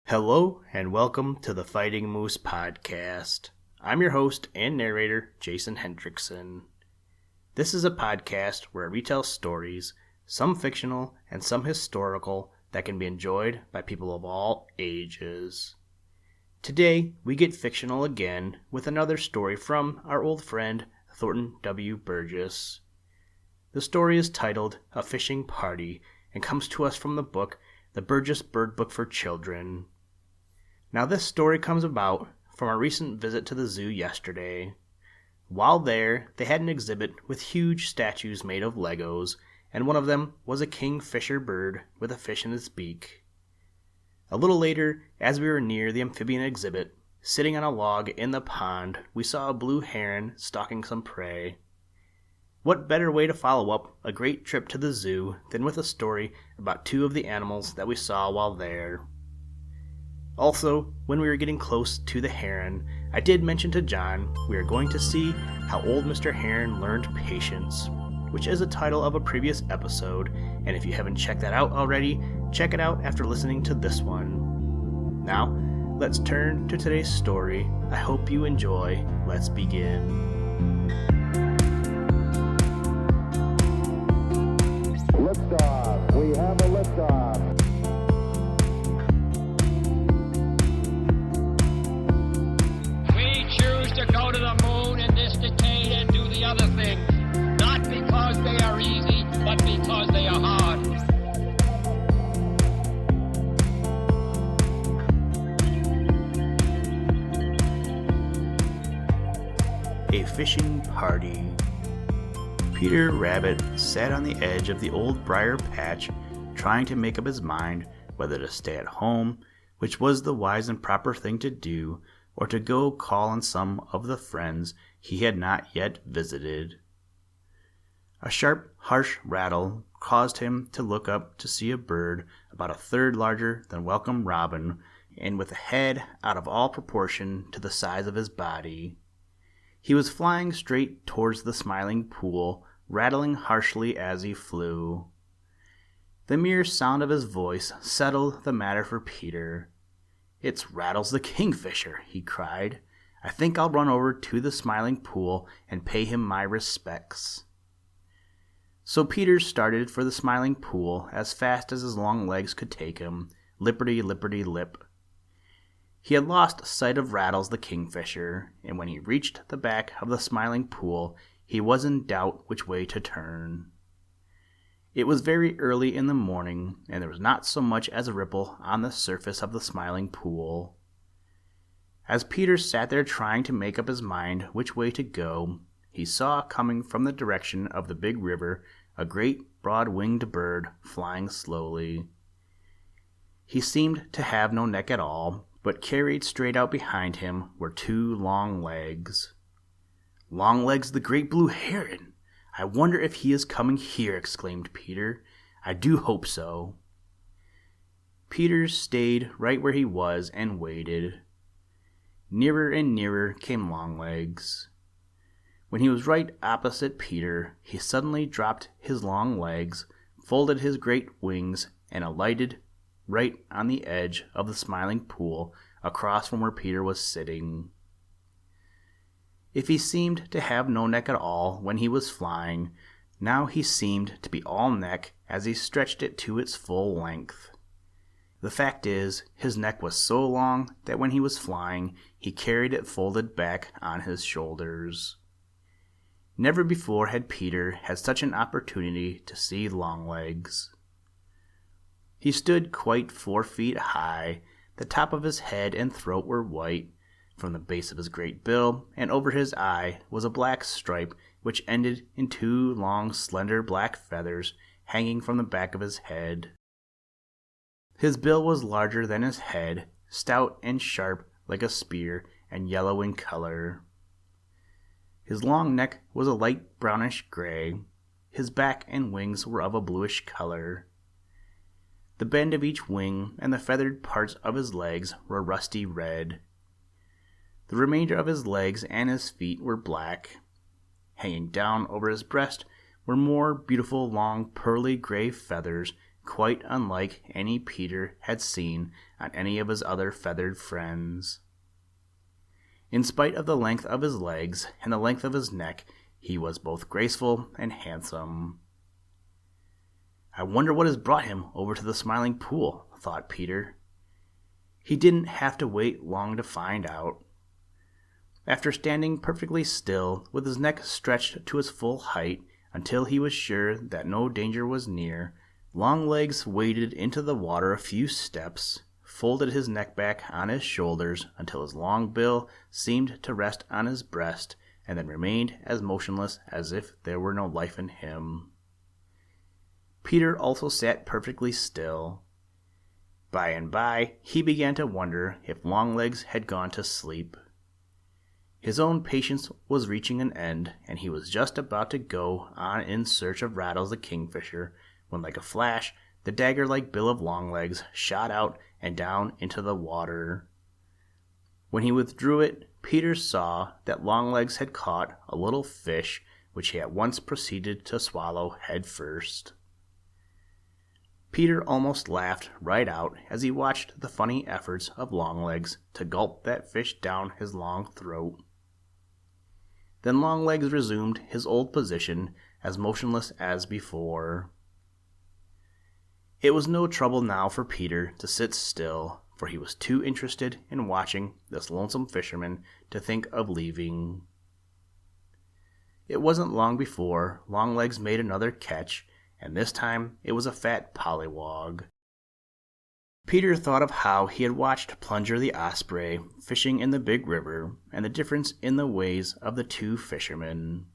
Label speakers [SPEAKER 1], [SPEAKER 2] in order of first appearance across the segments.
[SPEAKER 1] Hello and welcome to the Fighting Moose podcast. I'm your host and narrator, Jason Hendrickson. This is a podcast where I retell stories, some fictional and some historical, that can be enjoyed by people of all ages. Today, we get fictional again with another story from our old friend, Thornton W. Burgess. The story is titled A Fishing Party and comes to us from the book, The Burgess Bird Book for Children. Now this story comes about from a recent visit to the zoo yesterday. While there, they had an exhibit with huge statues made of Legos, and one of them was a kingfisher bird with a fish in its beak. A little later, as we were near the amphibian exhibit, sitting on a log in the pond, we saw a blue heron stalking some prey. What better way to follow up a great trip to the zoo than with a story about two of the animals that we saw while there? Also, when we were getting close to the heron, I did mention to John we are going to see how old Mr. Heron learned patience, which is a title of a previous episode, and if you haven't checked that out already, check it out after listening to this one. Now, let's turn to today's story. I hope you enjoy. Let's begin.
[SPEAKER 2] Liftoff. We have a liftoff.
[SPEAKER 3] To go to the moon in this decade and do the other things, not because they are easy, but because they are hard.
[SPEAKER 1] A fishing party. Peter Rabbit sat on the edge of the old briar patch, trying to make up his mind whether to stay at home, which was the wise and proper thing to do, or to go call on some of the friends he had not yet visited. A sharp, harsh rattle caused him to look up to see a bird about a third larger than Welcome Robin, and with a head out of all proportion to the size of his body. He was flying straight towards the Smiling Pool, rattling harshly as he flew. The mere sound of his voice settled the matter for Peter. "It's Rattles the Kingfisher," he cried. "I think I'll run over to the Smiling Pool and pay him my respects." So Peter started for the Smiling Pool as fast as his long legs could take him, lipperty-lipperty-lip. He had lost sight of Rattles the Kingfisher, and when he reached the back of the Smiling Pool, he was in doubt which way to turn. It was very early in the morning, and there was not so much as a ripple on the surface of the Smiling Pool. As Peter sat there trying to make up his mind which way to go, he saw coming from the direction of the big river a great broad-winged bird flying slowly. He seemed to have no neck at all, but carried straight out behind him were two long legs. "Longlegs the great blue heron! I wonder if he is coming here," exclaimed Peter. "I do hope so." Peter stayed right where he was and waited. Nearer and nearer came Longlegs. When he was right opposite Peter, he suddenly dropped his long legs, folded his great wings, and alighted right on the edge of the Smiling Pool across from where Peter was sitting. If he seemed to have no neck at all when he was flying, now he seemed to be all neck as he stretched it to its full length. The fact is, his neck was so long that when he was flying, he carried it folded back on his shoulders. Never before had Peter had such an opportunity to see Longlegs. He stood quite 4 feet high. The top of his head and throat were white. From the base of his great bill and over his eye was a black stripe which ended in 2 long, slender black feathers hanging from the back of his head. His bill was larger than his head, stout and sharp like a spear, and yellow in color. His long neck was a light brownish gray. His back and wings were of a bluish color. The bend of each wing and the feathered parts of his legs were rusty red. The remainder of his legs and his feet were black. Hanging down over his breast were more beautiful long pearly gray feathers quite unlike any Peter had seen on any of his other feathered friends. In spite of the length of his legs and the length of his neck, he was both graceful and handsome. "I wonder what has brought him over to the Smiling Pool," thought Peter. He didn't have to wait long to find out. After standing perfectly still, with his neck stretched to its full height until he was sure that no danger was near, Longlegs waded into the water a few steps, folded his neck back on his shoulders until his long bill seemed to rest on his breast, and then remained as motionless as if there were no life in him. Peter also sat perfectly still. By and by, he began to wonder if Longlegs had gone to sleep. His own patience was reaching an end, and he was just about to go on in search of Rattles the Kingfisher, when like a flash, the dagger-like bill of Longlegs shot out and down into the water. When he withdrew it, Peter saw that Longlegs had caught a little fish which he at once proceeded to swallow head first. Peter almost laughed right out as he watched the funny efforts of Longlegs to gulp that fish down his long throat. Then Longlegs resumed his old position as motionless as before. It was no trouble now for Peter to sit still, for he was too interested in watching this lonesome fisherman to think of leaving. It wasn't long before Longlegs made another catch, and this time it was a fat pollywog. Peter thought of how he had watched Plunger the Osprey fishing in the big river, and the difference in the ways of the two fishermen.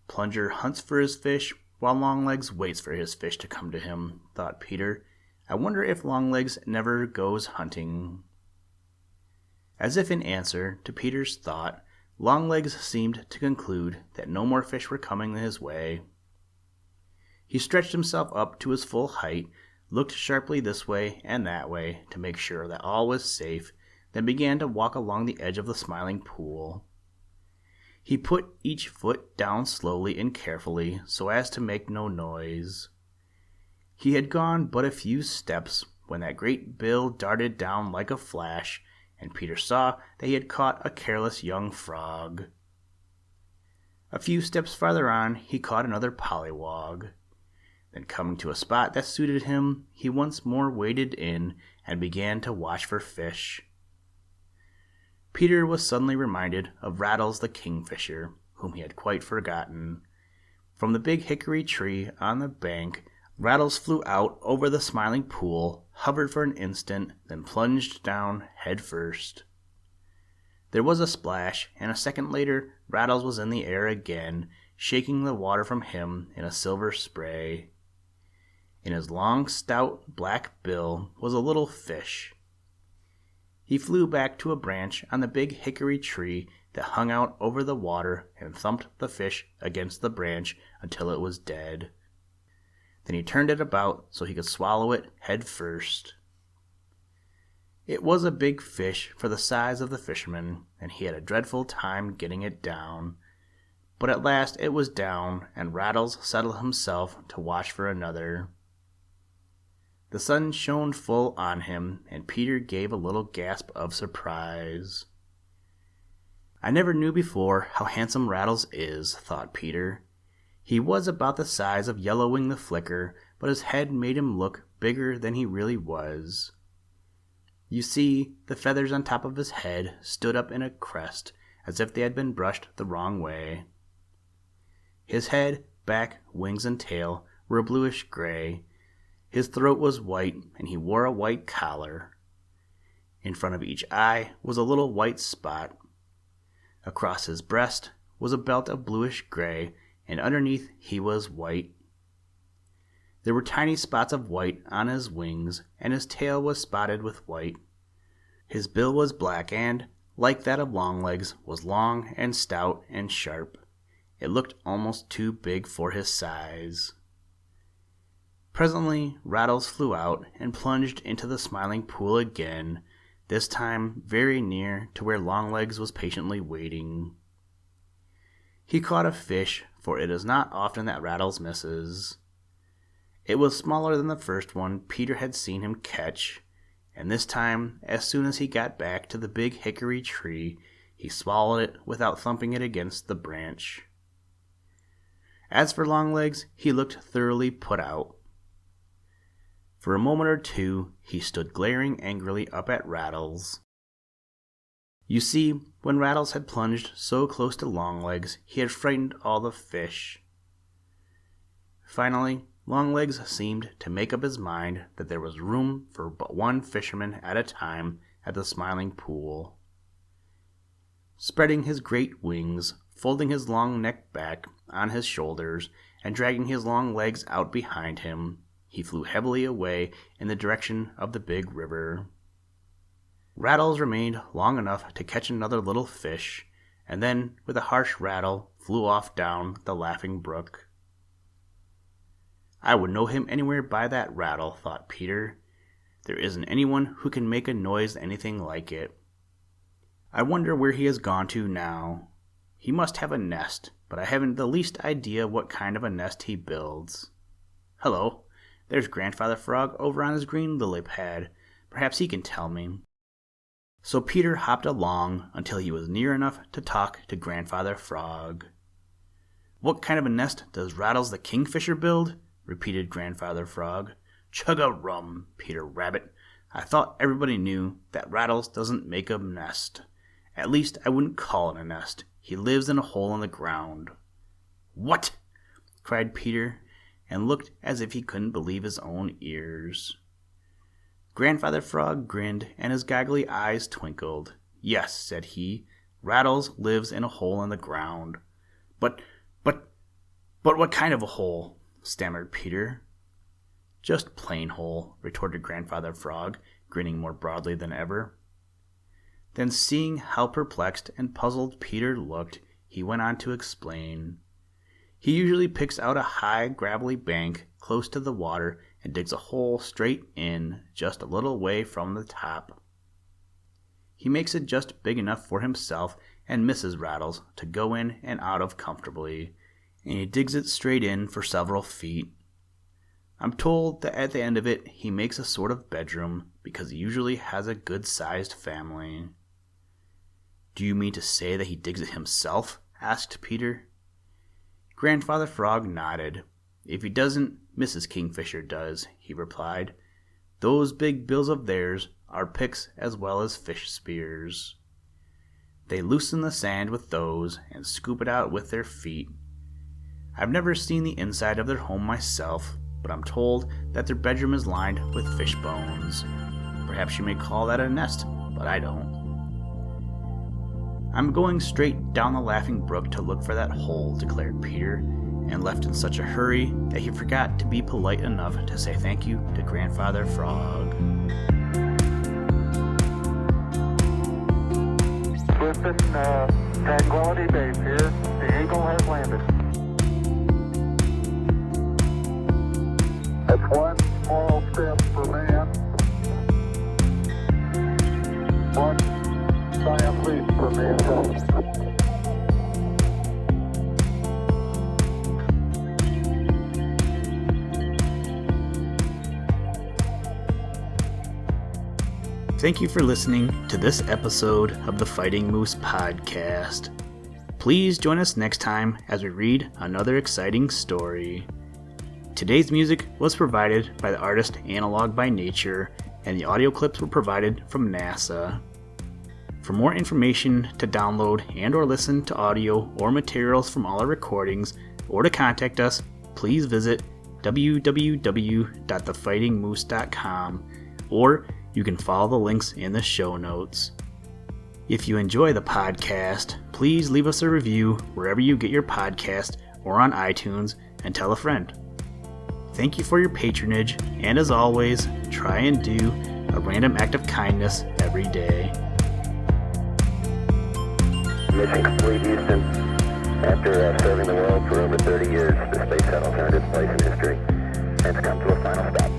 [SPEAKER 1] Plunger hunts for his fish, while Longlegs waits for his fish to come to him, thought Peter. I wonder if Longlegs never goes hunting. As if in answer to Peter's thought, Longlegs seemed to conclude that no more fish were coming his way. He stretched himself up to his full height, looked sharply this way and that way to make sure that all was safe, then began to walk along the edge of the Smiling Pool. He put each foot down slowly and carefully so as to make no noise. He had gone but a few steps when that great bill darted down like a flash, and Peter saw that he had caught a careless young frog. A few steps farther on he caught another pollywog. Then coming to a spot that suited him, he once more waded in and began to watch for fish. Peter was suddenly reminded of Rattles the Kingfisher, whom he had quite forgotten. From the big hickory tree on the bank, Rattles flew out over the Smiling Pool, hovered for an instant, then plunged down head first. There was a splash, and a second later Rattles was in the air again, shaking the water from him in a silver spray. In his long, stout, black bill was a little fish. He flew back to a branch on the big hickory tree that hung out over the water and thumped the fish against the branch until it was dead. Then he turned it about so he could swallow it head first. It was a big fish for the size of the fisherman, and he had a dreadful time getting it down. But at last it was down, and Rattles settled himself to watch for another. The sun shone full on him, and Peter gave a little gasp of surprise. I never knew before how handsome Rattles is, thought Peter. He was about the size of Yellow Wing the Flicker, but his head made him look bigger than he really was. You see, the feathers on top of his head stood up in a crest, as if they had been brushed the wrong way. His head, back, wings, and tail were bluish-gray. His throat was white, and he wore a white collar. In front of each eye was a little white spot. Across his breast was a belt of bluish-gray, and underneath he was white. There were tiny spots of white on his wings, and his tail was spotted with white. His bill was black and, like that of Longlegs, was long and stout and sharp. It looked almost too big for his size. Presently Rattles flew out and plunged into the Smiling Pool again, this time very near to where Longlegs was patiently waiting. He caught a fish, for it is not often that Rattles misses. It was smaller than the first one Peter had seen him catch, and this time, as soon as he got back to the big hickory tree, he swallowed it without thumping it against the branch. As for Longlegs, he looked thoroughly put out. For a moment or two, he stood glaring angrily up at Rattles. You see, when Rattles had plunged so close to Longlegs, he had frightened all the fish. Finally, Longlegs seemed to make up his mind that there was room for but one fisherman at a time at the Smiling Pool. Spreading his great wings, folding his long neck back on his shoulders, and dragging his long legs out behind him, he flew heavily away in the direction of the big river. Rattles remained long enough to catch another little fish, and then, with a harsh rattle, flew off down the Laughing Brook. I would know him anywhere by that rattle, thought Peter. There isn't anyone who can make a noise anything like it. I wonder where he has gone to now. He must have a nest, but I haven't the least idea what kind of a nest he builds. Hello, there's Grandfather Frog over on his green lily pad. Perhaps he can tell me. So Peter hopped along until he was near enough to talk to Grandfather Frog. What kind of a nest does Rattles the Kingfisher build? Repeated Grandfather Frog. Chug-a-rum, Peter Rabbit. I thought everybody knew that Rattles doesn't make a nest. At least I wouldn't call it a nest. He lives in a hole in the ground. What? Cried Peter, and looked as if he couldn't believe his own ears. Grandfather Frog grinned, and his goggly eyes twinkled. Yes, said he, Rattles lives in a hole in the ground. But what kind of a hole? Stammered Peter. Just plain hole, retorted Grandfather Frog, grinning more broadly than ever. Then, seeing how perplexed and puzzled Peter looked, he went on to explain. He usually picks out a high, gravelly bank close to the water and digs a hole straight in, just a little way from the top. He makes it just big enough for himself and Mrs. Rattles to go in and out of comfortably, and he digs it straight in for several feet. I'm told that at the end of it he makes a sort of bedroom, because he usually has a good-sized family. Do you mean to say that he digs it himself? Asked Peter. Grandfather Frog nodded. If he doesn't, Mrs. Kingfisher does, he replied. Those big bills of theirs are picks as well as fish spears. They loosen the sand with those and scoop it out with their feet. I've never seen the inside of their home myself, but I'm told that their bedroom is lined with fish bones. Perhaps you may call that a nest, but I don't. I'm going straight down the Laughing Brook to look for that hole, declared Peter, and left in such a hurry that he forgot to be polite enough to say thank you to Grandfather Frog.
[SPEAKER 2] Listen, Tranquility Base here. The Eagle has landed. That's one small step for man, one giant leap for mankind.
[SPEAKER 1] Thank you for listening to this episode of the Fighting Moose Podcast. Please join us next time as we read another exciting story. Today's music was provided by the artist Analog by Nature, and the audio clips were provided from NASA. For more information to download and or listen to audio or materials from all our recordings, or to contact us, please visit www.thefightingmoose.com, or you can follow the links in the show notes. If you enjoy the podcast, please leave us a review wherever you get your podcast or on iTunes, and tell a friend. Thank you for your patronage, and as always, try and do a random act of kindness every day.
[SPEAKER 4] Mission complete, Houston. After serving the world for over 30 years, the space shuttle turned its place in history and it's come to a final stop.